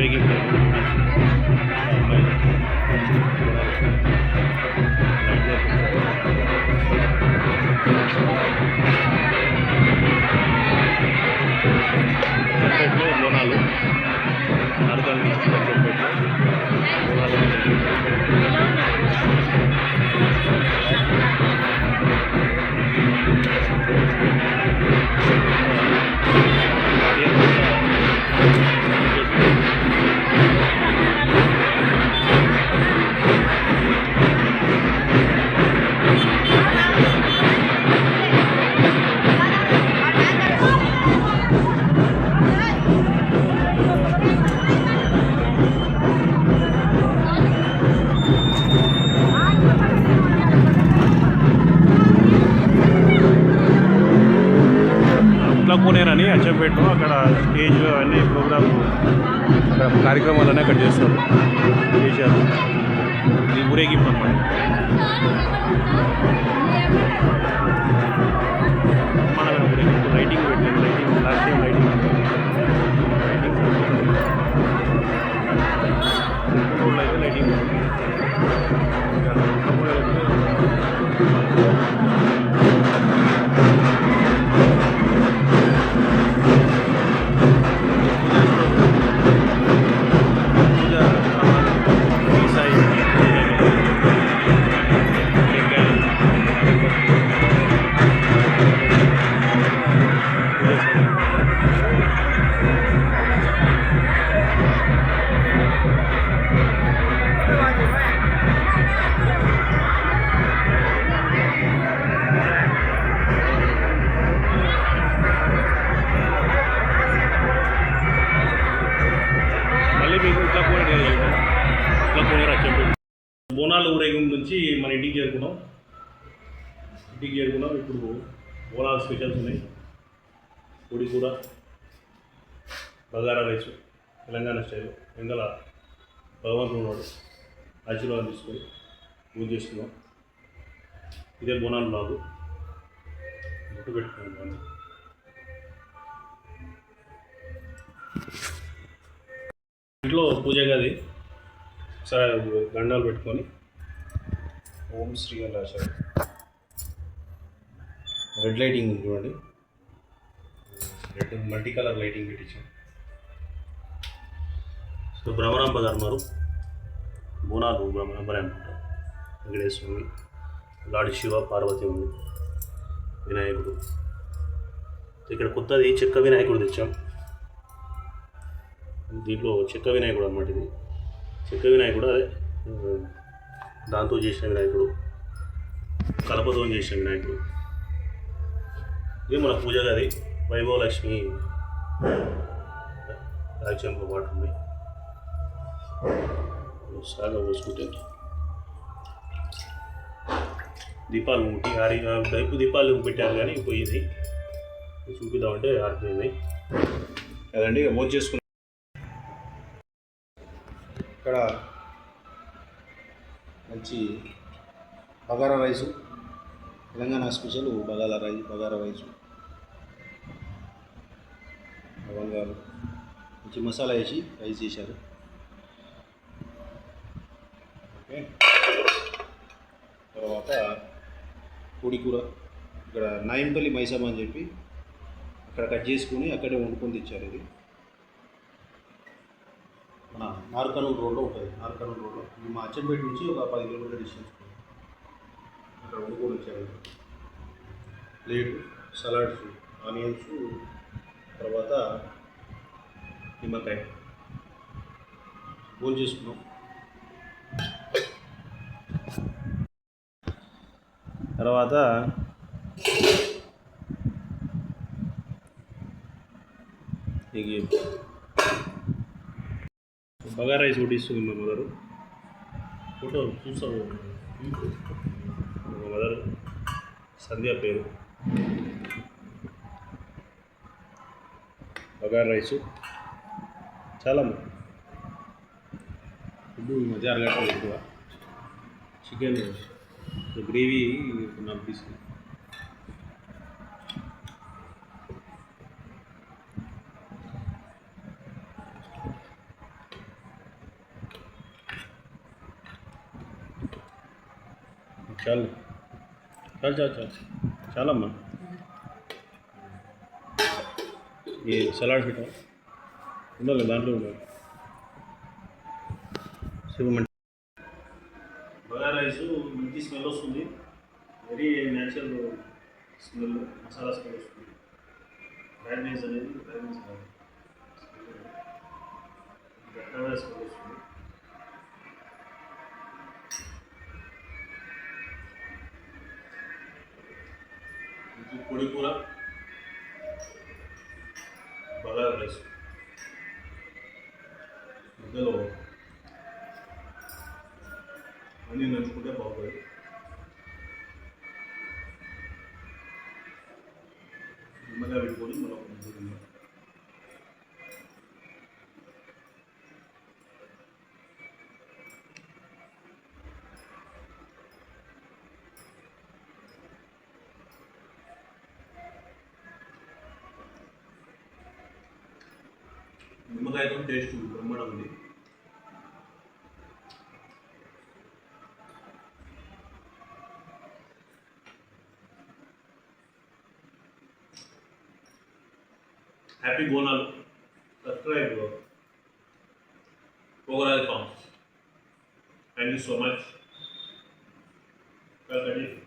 ఊరేగింపు బోనాలు అరకాలు తీసుకుని బోనాలు కోనేరని అచ్చంపేటలో అక్కడ స్టేజ్ అన్ని ప్రోగ్రామ్ కార్యక్రమాలన్నీ అక్కడ చేస్తారు చేశారు. ఇది ఊరేగింపు అన్నమాట. మన ఊరేగింపు లైటింగ్ పెట్టారు. లైటింగ్ లాస్ట్ టైం లైటింగ్ అయితే లైటింగ్ బోనాల ఊరేగింపు నుంచి మన ఇంటికి చేరుకున్నాం. ఇప్పుడు బోనాల స్పెషల్స్ ఉన్నాయి. పొడి కూర, బగారా రైస్, తెలంగాణ స్టైల్. వెంగళ భగవంతుడు ఉన్నాడు, ఆశీర్వాదం తీసుకొని పూజ చేసుకున్నాం. ఇదే బోనాల బ్లాగు. గుట్టు పెట్టుకున్నాం. ఇంట్లో పూజ గది ఒకసారి గండాలు పెట్టుకొని ఓం శ్రీ అని రాశారు. రెడ్ లైటింగ్ ఉంది చూడండి, రెడ్ మల్టీ కలర్ లైటింగ్ పెట్టించాం. సో భ్రమరాంబ ధర్మారు బోనాలు భ్రమరాంబరే అనుకుంటారు. వెంకటేశ్వరుని, లాడి శివ పార్వతి ఉంది, వినాయకుడు. ఇక్కడ కొత్తది చెక్క వినాయకుడు తెచ్చాం. దీంట్లో చెక్క వినాయకుడు అన్నమాట. ఇది చెక్క వినాయకుడు, అదే దాంతో చేసిన వినాయకుడు, కలపతో చేసిన వినాయకుడు. ఇది మన పూజ గది. వైభవ లక్ష్మి రాజ్యంలో పాటు ఉన్నాయి. సాగా పోసుకుంటే దీపాలు ముట్టి వైపు దీపాలు పెట్టారు కానీ పోయింది. చూపిద్దామంటే ఆరిపోయింది కదండి. భోజనం చేసుకున్నాం. ఇక్కడ మంచి bagara rice, Telangana special bagara rice, బంగారు మంచి మసాలా వేసి రైస్ చేశారు. ఓకే, తర్వాత పొడి కూర. ఇక్కడ నాయంపల్లి మైసమ్మ అని చెప్పి అక్కడ కట్ చేసుకుని అక్కడే వండుకొని తెచ్చారు. ఇది మన నార్కనూరు రోడ్లో ఉంటుంది. నార్కనూరు రోడ్లో ఇది మా అచ్చంపేట నుంచి ఒక 10 కిలోమీటర్ల డిస్టెన్స్ అక్కడ వండుకొని వచ్చారు. ప్లేట్, సలాడ్స్, ఆనియన్స్, తర్వాత నిమ్మకాయ భోజనం చేసుకున్నాం. తర్వాత బగారా రైస్ వడ్డిస్తుంది మా మదరు. ఫోటో చూస్తాము. మా మదరు సంధ్య పేరు. బగారా రైసు చాలా ఫుడ్ ఈ మధ్య అరగట్లేదు ఎక్కువ. చికెన్ గ్రేవీ 4 పీసులు. చాలు చాలు చాలు చాలు చాలమ్మా. ఈ సలాడ్ పెట్టా ఉండాలి, దాంట్లో ఉండాలి. మంచి బగారా రైస్ మంచి స్మెల్ వస్తుంది, very natural smell, masala smell వస్తుంది. ఫ్రైడ్ రైస్ అనేది ఫ్రైడ్ రైస్ కాదు, గట్టగా స్మెల్ వస్తుంది. ఇది పొడి కూర, బగారా రైస్ మధ్యలో అన్నీ నంచుకుంటే బాగుంటుంది. నిమ్మకాయ పెట్టుకొని మనం నిమ్మకాయతో టేస్ట్ బ్రహ్మాండం ఉంది. Happy Bonalu. Subscribe Pogoral Farms. Thank you so much. Welcome.